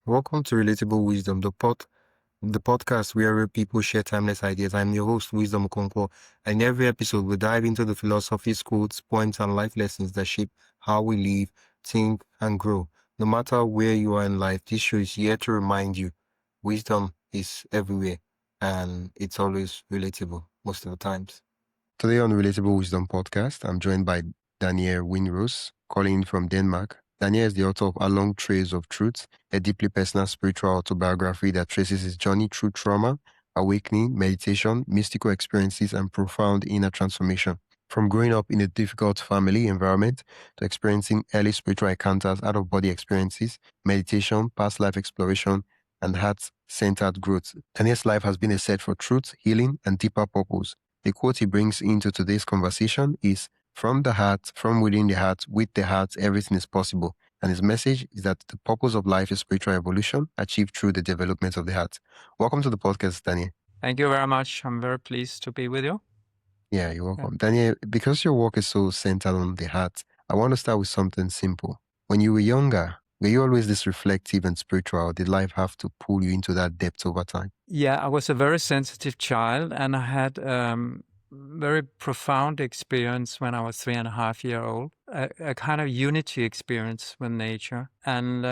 Welcome to Relatable Wisdom, the podcast where real people share timeless ideas. I'm your host, Wisdom Okonkwo, and in every episode we dive into the philosophies, quotes, points, and life lessons that shape how we live, think, and grow. No matter where you are in life, this show is here to remind you wisdom is everywhere, and it's always relatable most of the times. Today on Relatable Wisdom podcast, I'm joined by Daniel Winrose, calling in from Denmark. Daniel is the author of A Long Trace of Truth, a deeply personal spiritual autobiography that traces his journey through trauma, awakening, meditation, mystical experiences, and profound inner transformation. From growing up in a difficult family environment to experiencing early spiritual encounters, out-of-body experiences, meditation, past life exploration, and heart-centered growth, Daniel's life has been a search for truth, healing, and deeper purpose. The quote he brings into today's conversation is, "From the heart, from within the heart, with the heart, everything is possible." And his message is that the purpose of life is spiritual evolution achieved through the development of the heart. Welcome to the podcast, Daniel. Thank you very much. I'm very pleased to be with you. Yeah, you're welcome. Daniel, because your work is so centered on the heart, I want to start with something simple. When you were younger, were you always this reflective and spiritual, or did life have to pull you into that depth over time? Yeah, I was a very sensitive child, and I had very profound experience when I was 3.5 years old, a kind of unity experience with nature. And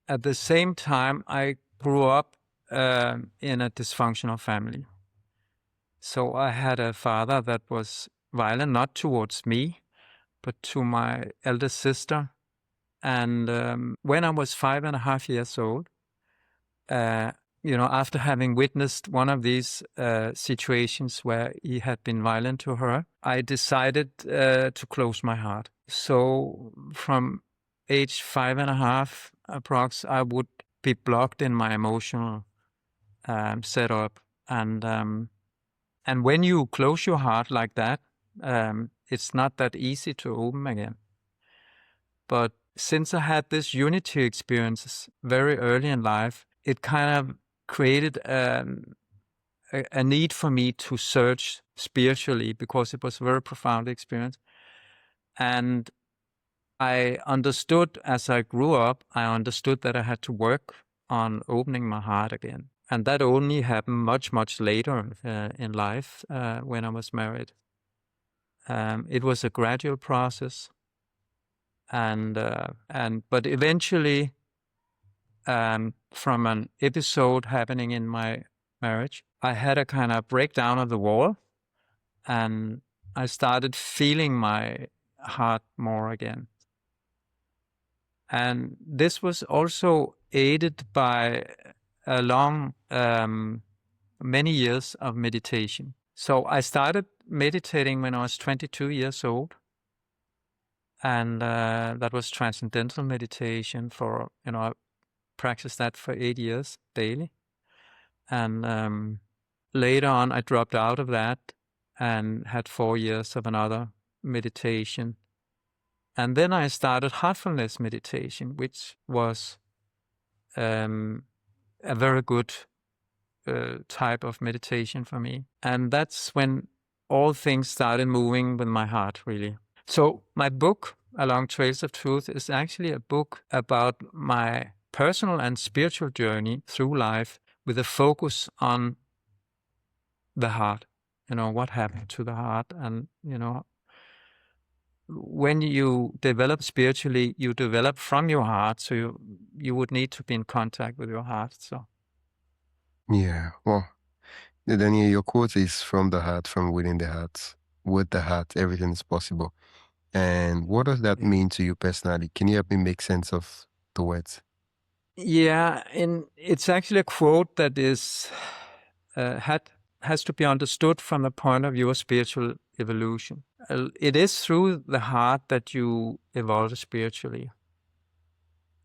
at the same time, I grew up in a dysfunctional family. So I had a father that was violent, not towards me, but to my elder sister. And when I was 5.5 years old, after having witnessed one of these situations where he had been violent to her, I decided to close my heart. So from age 5.5 approx, I would be blocked in my emotional setup. And when you close your heart like that, it's not that easy to open again. But since I had this unity experiences very early in life, it kind of created a need for me to search spiritually because it was a very profound experience. And I understood as I grew up, I understood that I had to work on opening my heart again. And that only happened much, much later in life when I was married. It was a gradual process. But eventually, from an episode happening in my marriage, I had a kind of breakdown of the wall, and I started feeling my heart more again. And this was also aided by a long, many years of meditation. So I started meditating when I was 22 years old. And that was transcendental meditation for, I practiced that for 8 years daily. And later on, I dropped out of that and had 4 years of another meditation. And then I started heartfulness meditation, which was a very good type of meditation for me. And that's when all things started moving with my heart, really. So my book, A Long Trace of Truth, is actually a book about my personal and spiritual journey through life with a focus on the heart, what happened to the heart. And, when you develop spiritually, you develop from your heart. So you would need to be in contact with your heart. So. Yeah, well, Daniel, your quote is, "From the heart, from within the heart, with the heart, everything is possible." And what does that mean to you personally? Can you help me make sense of the words? Yeah, and it's actually a quote that is has to be understood from the point of view of spiritual evolution. It is through the heart that you evolve spiritually.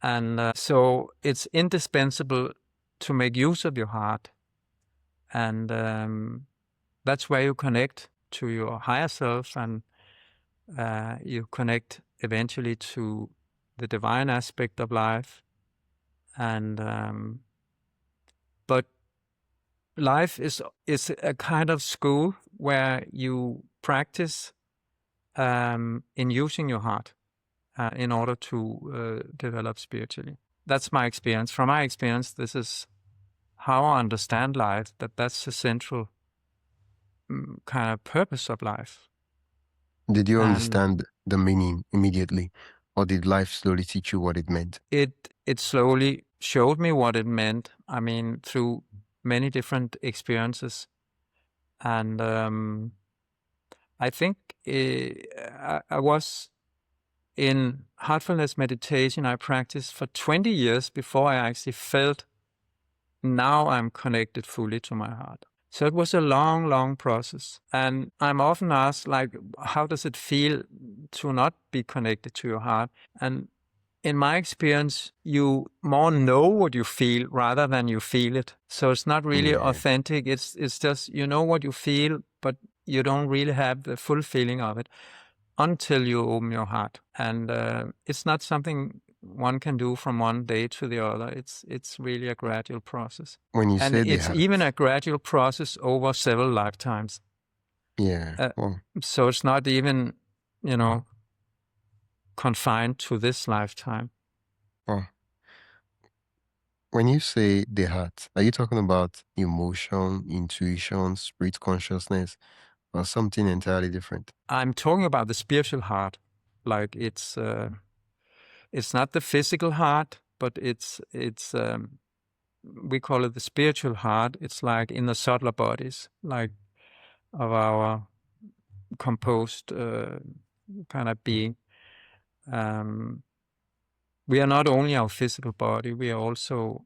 And so it's indispensable to make use of your heart. And that's where you connect to your higher self, and you connect eventually to the divine aspect of life. And but life is a kind of school where you practice in using your heart in order to develop spiritually. that's my experience. From my experience, this is how I understand life, that's the central kind of purpose of life. Did you And understand the meaning immediately, or did life slowly teach you what it meant? it slowly showed me what it meant. I mean, through many different experiences. And I think I was in heartfulness meditation. I practiced for 20 years before I actually felt now I'm connected fully to my heart. So it was a long, long process. And I'm often asked, like, how does it feel to not be connected to your heart? And in my experience, you more know what you feel rather than you feel it. So it's not really Yeah. authentic. It's just, you know what you feel, but you don't really have the full feeling of it until you open your heart. And it's not something one can do from one day to the other. It's really a gradual process. When you And say the it's even heart, a gradual process over several lifetimes. yeah. Well, So it's not even, confined to this lifetime. well, when you say the heart, are you talking about emotion, intuition, spirit consciousness, or something entirely different? I'm talking about the spiritual heart. Like it's not the physical heart, but it's we call it the spiritual heart. It's like in the subtler bodies, like of our composed kind of being. We are not only our physical body, we are also,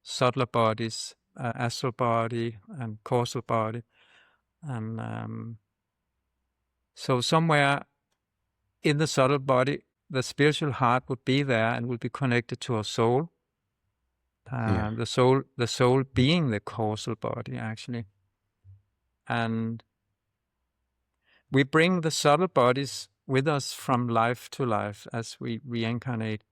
subtler bodies, astral body and causal body. And so somewhere in the subtle body, the spiritual heart would be there and would be connected to our soul. Yeah. The soul being the causal body, actually. And we bring the subtle bodies with us from life to life as we reincarnate,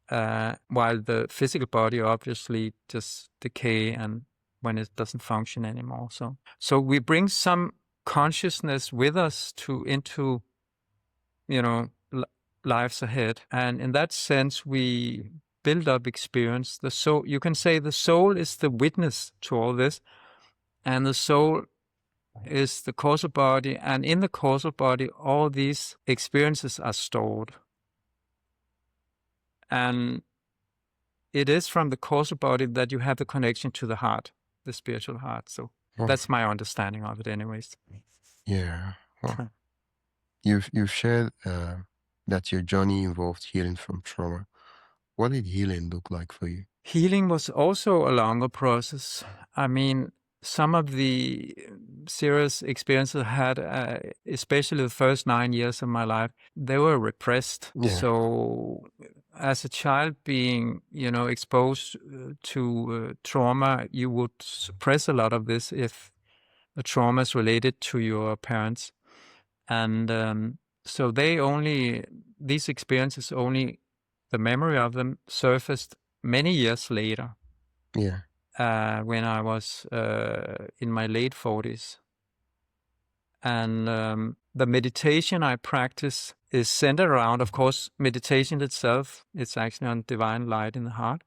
while the physical body obviously just decay and when it doesn't function anymore. So we bring some consciousness with us into lives ahead, and in that sense we build up experience. The soul, you can say, the soul is the witness to all this, and the soul is the causal body, and in the causal body all these experiences are stored, and it is from the causal body that you have the connection to the heart, the spiritual heart. So Well, that's my understanding of it anyways. yeah. Well, you've shared that your journey involved healing from trauma. What did healing look like for you? Healing was also a longer process. I mean, some of the serious experiences I had, especially the first 9 years of my life, they were repressed. Yeah. So as a child being, exposed to trauma, you would suppress a lot of this if the trauma is related to your parents. And so these experiences only, the memory of them surfaced many years later. Yeah. When I was in my late 40s. And the meditation I practice is centered around, of course, meditation itself. It's actually on divine light in the heart.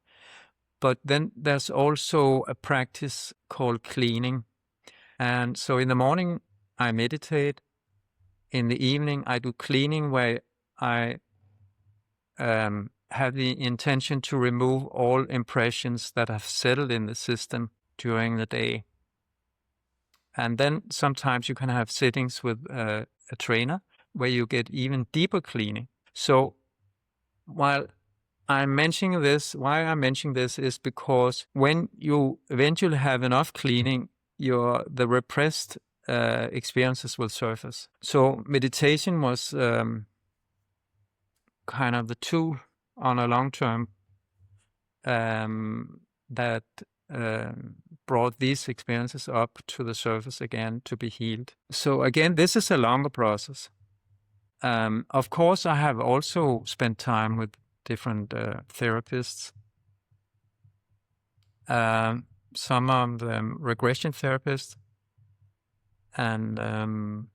But then there's also a practice called cleaning. And so in the morning, I meditate. In the evening, I do cleaning where I have the intention to remove all impressions that have settled in the system during the day. And then sometimes you can have sittings with a trainer where you get even deeper cleaning. So while why I'm mentioning this is because when you eventually have enough cleaning, the repressed experiences will surface. So meditation was kind of the tool on a long term that brought these experiences up to the surface again to be healed. So again, this is a longer process. Of course, I have also spent time with different therapists. Some of them regression therapists. And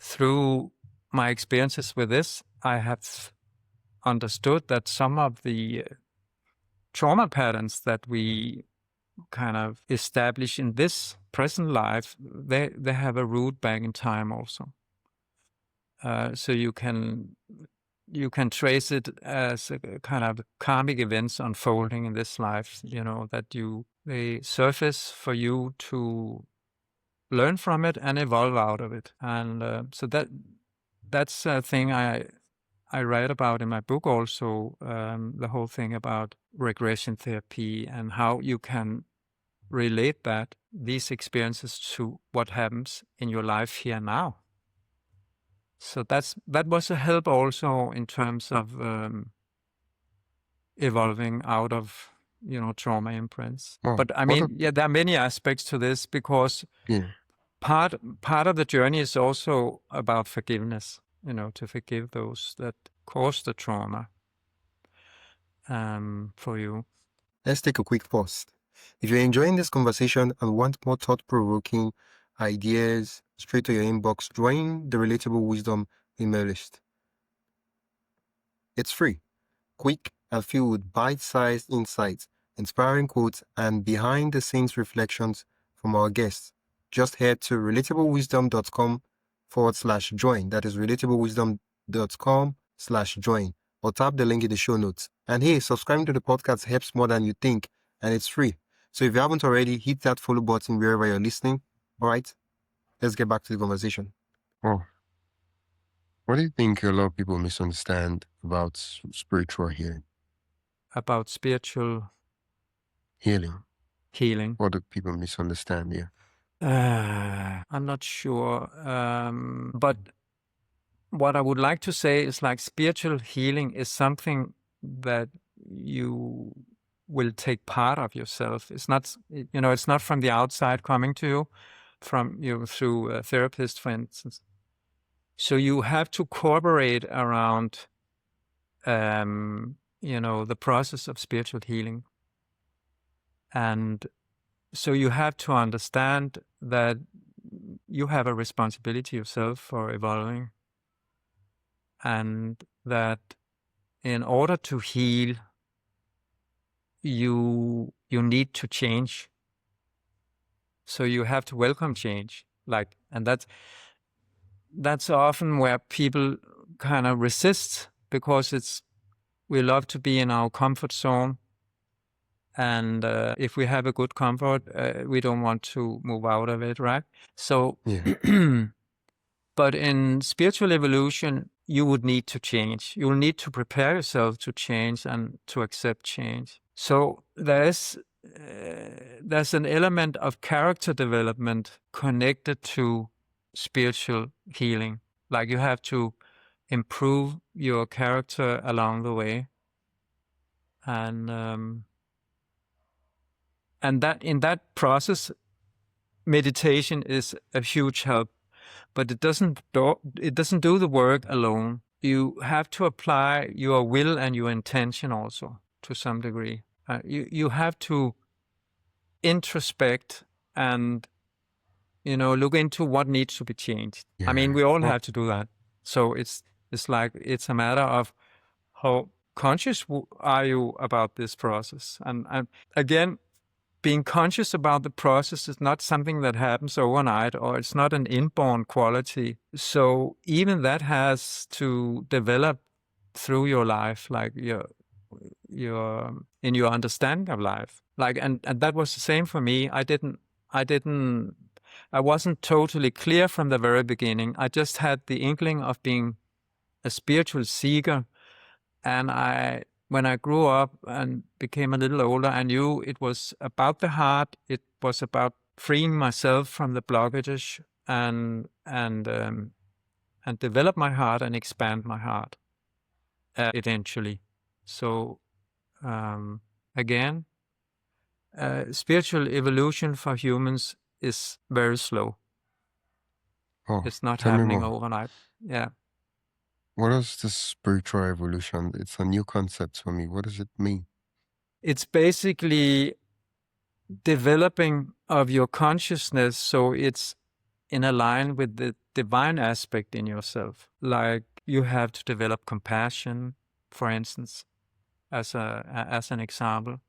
through my experiences with this, I have understood that some of the trauma patterns that we kind of establish in this present life, they have a root back in time also. So you can trace it as a kind of karmic events unfolding in this life, that they surface for you to learn from it and evolve out of it. And so that's a thing I write about in my book also, the whole thing about regression therapy and how you can relate these experiences to what happens in your life here now. So that was a help also in terms of evolving out of trauma imprints. Oh, But I mean, there are many aspects to this, because part of the journey is also about forgiveness. To forgive those that caused the trauma for you. Let's take a quick pause. If you're enjoying this conversation and want more thought-provoking ideas straight to your inbox, join the Relatable Wisdom email list. It's free, quick, and filled with bite-sized insights, inspiring quotes, and behind-the-scenes reflections from our guests. Just head to relatablewisdom.com/join. That is relatablewisdom.com/join. Or tap the link in the show notes. And hey, subscribing to the podcast helps more than you think, and it's free. So if you haven't already, hit that follow button wherever you're listening. All right, let's get back to the conversation. Oh, what do you think a lot of people misunderstand about spiritual healing? About spiritual healing? Healing. What do people misunderstand here? I'm not sure. But what I would like to say is, like, spiritual healing is something that you will take part of yourself. It's not, it's not from the outside coming to you, from you through a therapist, for instance. So you have to cooperate around, the process of spiritual healing. And so you have to understand that you have a responsibility yourself for evolving, and that in order to heal, you need to change. So you have to welcome change, and that's often where people kind of resist, because we love to be in our comfort zone. And if we have a good comfort, we don't want to move out of it, right? So, but in spiritual evolution, you would need to change. You will need to prepare yourself to change and to accept change. So there's an element of character development connected to spiritual healing. Like, you have to improve your character along the way. And that in that process, meditation is a huge help, but it doesn't do the work alone. You have to apply your will and your intention also to some degree. You have to introspect and look into what needs to be changed. I mean, we all have to do that. So it's a matter of how conscious are you about this process, and again, being conscious about the process is not something that happens overnight, or it's not an inborn quality. So even that has to develop through your life, like in your understanding of life. Like, and that was the same for me. I wasn't totally clear from the very beginning. I just had the inkling of being a spiritual seeker. And when I grew up and became a little older, I knew it was about the heart. It was about freeing myself from the blockages and develop my heart and expand my heart eventually. So again, spiritual evolution for humans is very slow. It's not happening overnight. Yeah. What is this spiritual evolution? It's a new concept for me. What does it mean? It's basically developing of your consciousness so it's in line with the divine aspect in yourself. Like, you have to develop compassion for instance, as an example.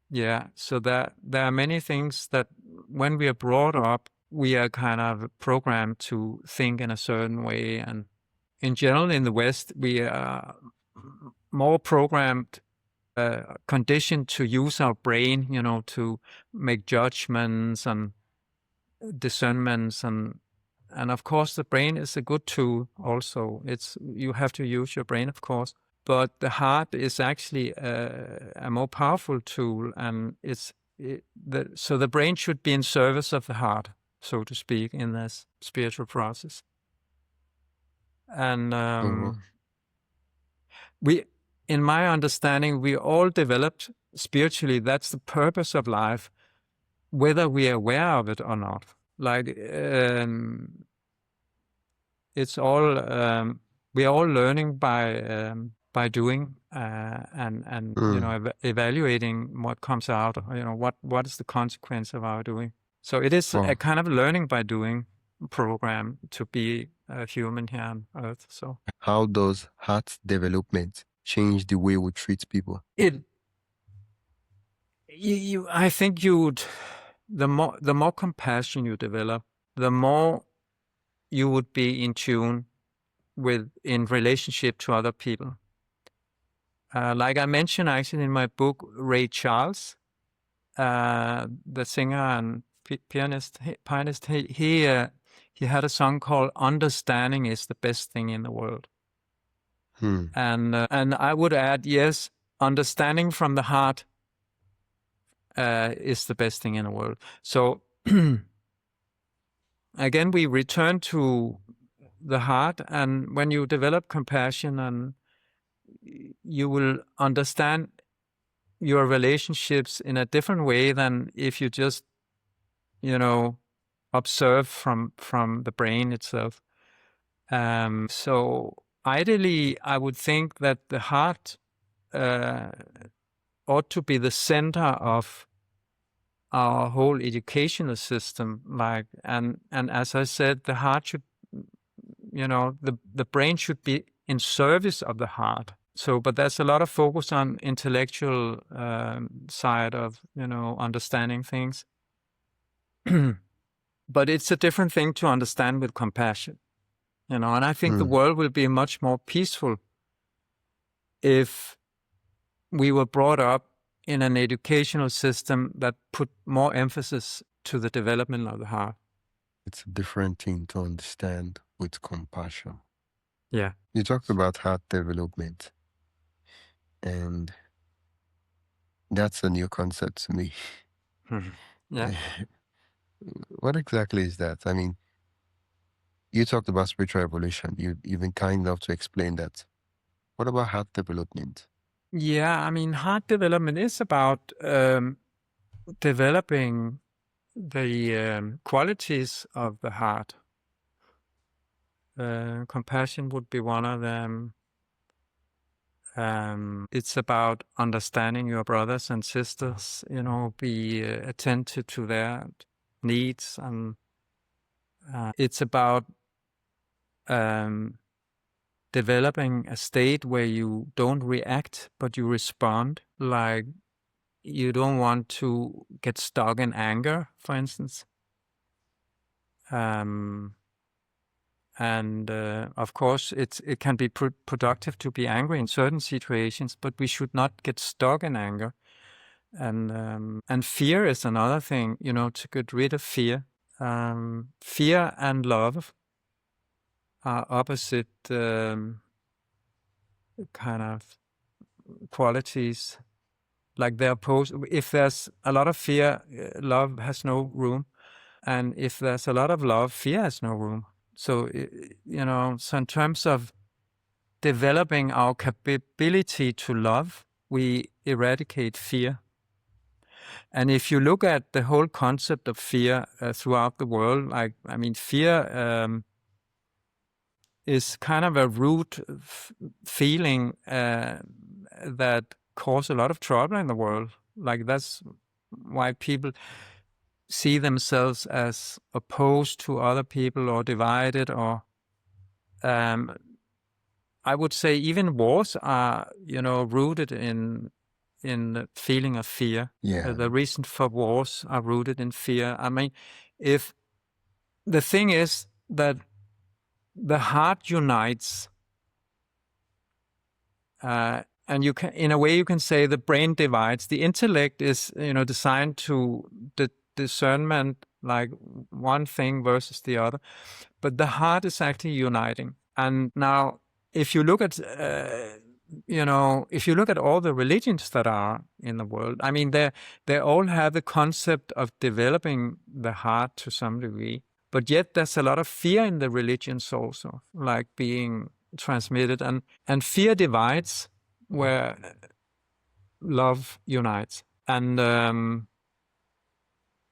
Yeah, so there are many things that when we are brought up, we are kind of programmed to think in a certain way. And in general, in the West, we are more programmed, conditioned to use our brain, to make judgments and discernments. And of course, the brain is a good tool also. You have to use your brain, of course. But the heart is actually a more powerful tool, and so the brain should be in service of the heart, so to speak, in this spiritual process. And in my understanding, we all developed spiritually. That's the purpose of life, whether we are aware of it or not. Like it's all we are all learning by doing and evaluating what comes out. What is the consequence of our doing? So it is a kind of learning by doing program to be a human here on Earth. So how does heart development change the way we treat people? I think the more compassion you develop, the more you would be in tune in relationship to other people. Like I mentioned actually in my book, Ray Charles, the singer and pianist, he had a song called "Understanding is the best thing in the world." And I would add, yes, understanding from the heart is the best thing in the world. So again, we return to the heart, and when you develop compassion, and you will understand your relationships in a different way than if you just, observe from the brain itself. So ideally, I would think that the heart ought to be the center of our whole educational system. And as I said, the heart should, the brain should be in service of the heart. So, but there's a lot of focus on intellectual side of, understanding things. But it's a different thing to understand with compassion, and I think the world will be much more peaceful if we were brought up in an educational system that put more emphasis to the development of the heart. It's a different thing to understand with compassion. Yeah. You talked about heart development, and that's a new concept to me. Yeah. What exactly is that? I mean, you talked about spiritual evolution. You've been kind enough to explain that. What about heart development? Yeah, I mean, heart development is about developing the qualities of the heart. Compassion would be one of them. It's about understanding your brothers and sisters, be attentive to their needs. And it's about developing a state where you don't react, but you respond. Like you don't want to get stuck in anger, for instance. And of course, it can be productive to be angry in certain situations, but we should not get stuck in anger. And fear is another thing, to get rid of fear. Fear and love are opposite kind of qualities. Like they're opposed. If there's a lot of fear, love has no room. And if there's a lot of love, fear has no room. So, so in terms of developing our capability to love, we eradicate fear. And if you look at the whole concept of fear throughout the world, fear is kind of a root feeling that cause a lot of trouble in the world. Like that's why people see themselves as opposed to other people or divided or I would say even wars are, rooted in the feeling of fear. Yeah. The reason for wars are rooted in fear. I mean, if the thing is that the heart unites, and you can, in a way, you can say the brain divides. The intellect is, designed to the discernment, like one thing versus the other, but the heart is actually uniting. And now, if you look at, if you look at all the religions that are in the world, I mean, they all have the concept of developing the heart to some degree, but yet there's a lot of fear in the religions also, like being transmitted, and fear divides where love unites. And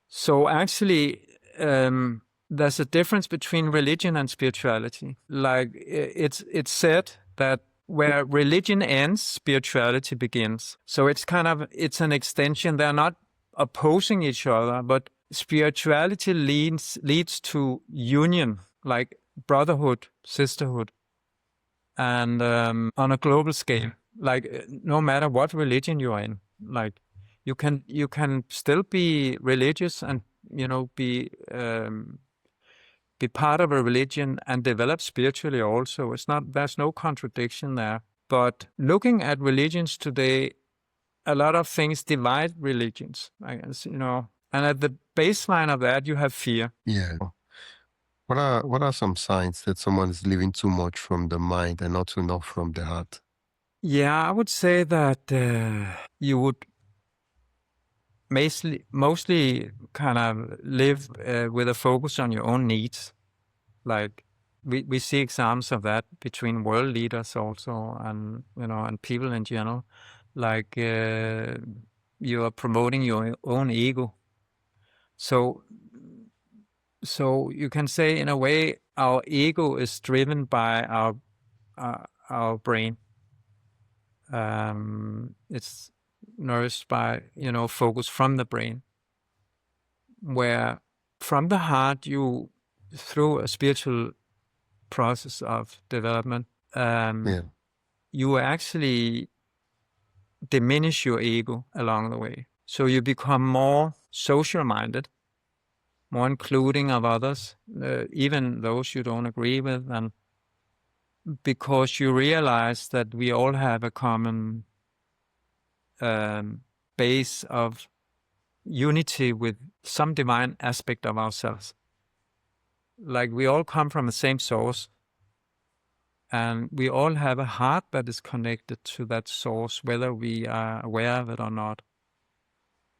so actually, there's a difference between religion and spirituality. Like it's said that where religion ends, spirituality begins. So it's an extension. They're not opposing each other, but spirituality leads to union, like brotherhood, sisterhood, and on a global scale. Like no matter what religion you are in, like you can still be religious and be part of a religion and develop spiritually also. There's no contradiction there. But looking at religions today, a lot of things divide religions, I guess, and at the baseline of that you have fear. Yeah. What are some signs that someone is living too much from the mind and not enough from the heart? Yeah, I would say that you would mostly kind of live with a focus on your own needs. Like we see examples of that between world leaders also, and and people in general. Like you are promoting your own ego. So you can say, in a way, our ego is driven by our brain. It's nourished by focus from the brain, where from the heart you, through a spiritual process of development, you actually diminish your ego along the way. So you become more social minded, more including of others, even those you don't agree with, and because you realize that we all have a common base of unity with some divine aspect of ourselves. Like we all come from the same source, and we all have a heart that is connected to that source, whether we are aware of it or not.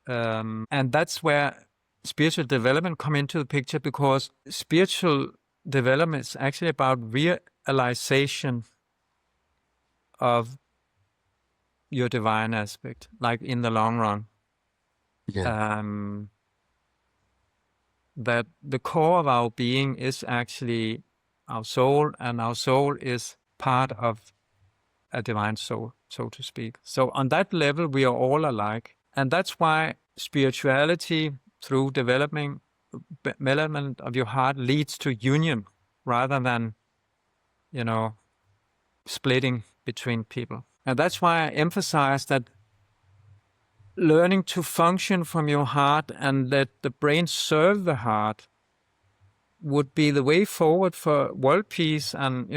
And that's where spiritual development come into the picture, because spiritual development is actually about realization of your divine aspect, like in the long run. That the core of our being is actually our soul, and our soul is part of a divine soul, so to speak. So on that level, we are all alike. And that's why spirituality, through development of your heart, leads to union rather than, splitting between people. And that's why I emphasize that learning to function from your heart and let the brain serve the heart would be the way forward for world peace and,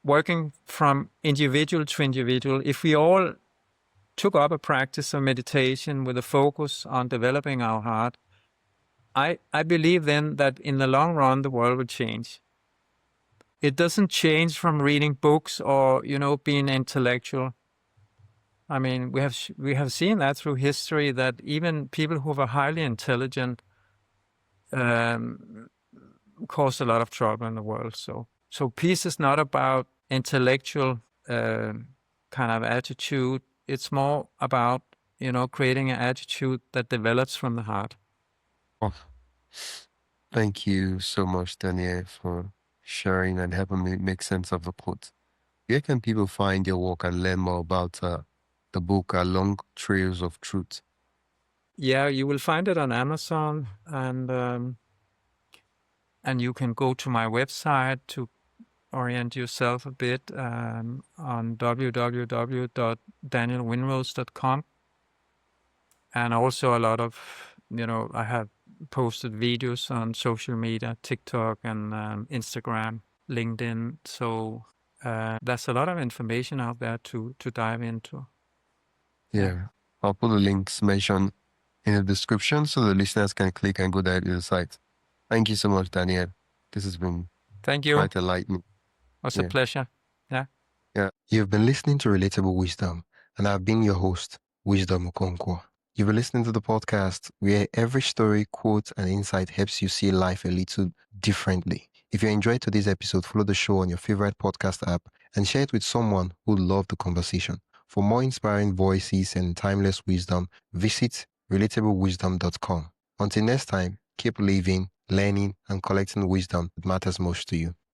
working from individual to individual. If we all took up a practice of meditation with a focus on developing our heart, I believe then that in the long run, the world will change. It doesn't change from reading books or, being intellectual. I mean, we have seen that through history, that even people who are highly intelligent cause a lot of trouble in the world. So peace is not about intellectual kind of attitude. It's more about, creating an attitude that develops from the heart. Oh, thank you so much, Daniel, for sharing and helping me make sense of the quote. Where can people find your work and learn more about the book, Long Trails of Truth? Yeah, you will find it on Amazon, and And you can go to my website to orient yourself a bit on www.danielwinrose.com. And also a lot of, I have posted videos on social media, TikTok and Instagram, LinkedIn. So there's a lot of information out there to dive into. Yeah. I'll put the links mentioned in the description so the listeners can click and go there to the site. Thank you so much, Daniel. This has been Thank you. quite enlightening. It was a pleasure. Yeah. Yeah. You've been listening to Relatable Wisdom, and I've been your host, Wisdom Okonkwo. You've been listening to the podcast where every story, quote, and insight helps you see life a little differently. If you enjoyed today's episode, follow the show on your favorite podcast app and share it with someone who loved the conversation. For more inspiring voices and timeless wisdom, visit relatablewisdom.com. Until next time, keep living, learning, and collecting wisdom that matters most to you.